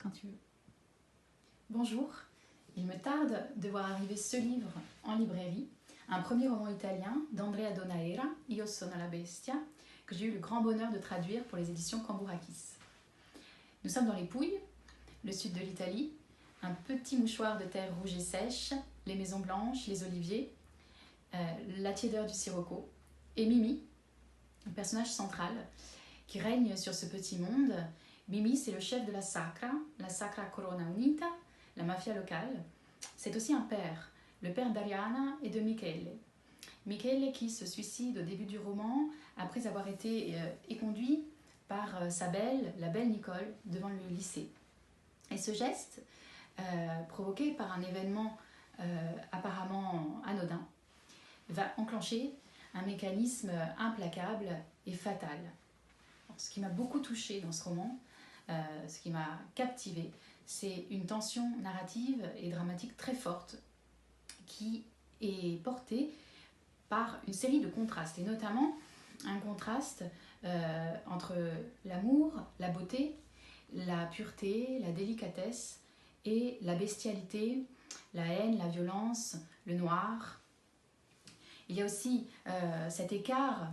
Quand tu veux. Bonjour, il me tarde de voir arriver ce livre en librairie, un premier roman italien d'Andrea Donaera, Io sono la bestia, que j'ai eu le grand bonheur de traduire pour les éditions Cambourakis. Nous sommes dans les Pouilles, le sud de l'Italie, un petit mouchoir de terre rouge et sèche, les maisons blanches, les oliviers, la tiédeur du sirocco, et Mimi, le personnage central, qui règne sur ce petit monde. Mimi, c'est le chef de la Sacra Corona Unita, la mafia locale. C'est aussi un père, le père d'Ariana et de Michele. Michele qui se suicide au début du roman après avoir été éconduit par sa belle, la belle Nicole, devant le lycée. Et ce geste, provoqué par un événement apparemment anodin, va enclencher un mécanisme implacable et fatal. Alors, ce qui m'a beaucoup touchée dans ce roman, ce qui m'a captivée, c'est une tension narrative et dramatique très forte qui est portée par une série de contrastes, et notamment un contraste entre l'amour, la beauté, la pureté, la délicatesse et la bestialité, la haine, la violence, le noir. Il y a aussi cet écart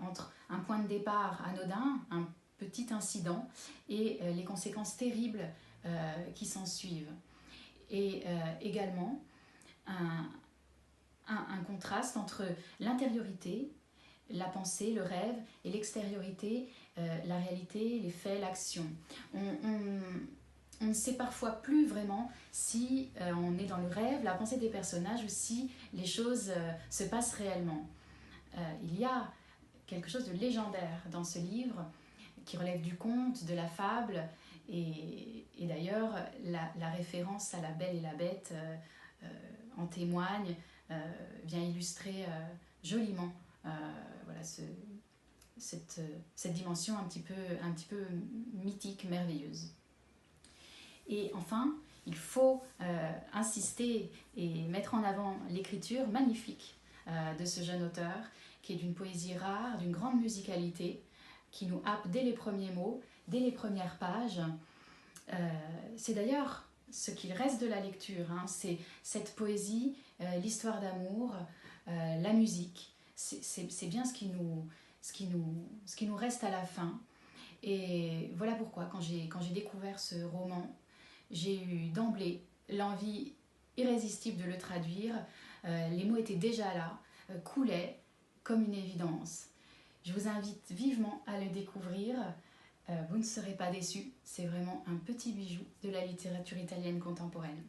entre un point de départ anodin, un petit incident, et les conséquences terribles qui s'en suivent. Et également un contraste entre l'intériorité, la pensée, le rêve, et l'extériorité, la réalité, les faits, l'action. On ne sait parfois plus vraiment si on est dans le rêve, la pensée des personnages, ou si les choses se passent réellement. Il y a quelque chose de légendaire dans ce livre qui relève du conte, de la fable, et d'ailleurs la référence à La Belle et la Bête en témoigne, vient illustrer joliment voilà, cette dimension un petit peu mythique, merveilleuse. Et enfin, il faut insister et mettre en avant l'écriture magnifique de ce jeune auteur, qui est d'une poésie rare, d'une grande musicalité, qui nous happe dès les premiers mots, dès les premières pages. C'est d'ailleurs ce qu'il reste de la lecture, hein, c'est cette poésie, l'histoire d'amour, la musique. C'est bien ce qui nous reste à la fin. Et voilà pourquoi, quand j'ai découvert ce roman, j'ai eu d'emblée l'envie irrésistible de le traduire. Les mots étaient déjà là, coulaient comme une évidence. Je vous invite vivement à le découvrir. Vous ne serez pas déçus, c'est vraiment un petit bijou de la littérature italienne contemporaine.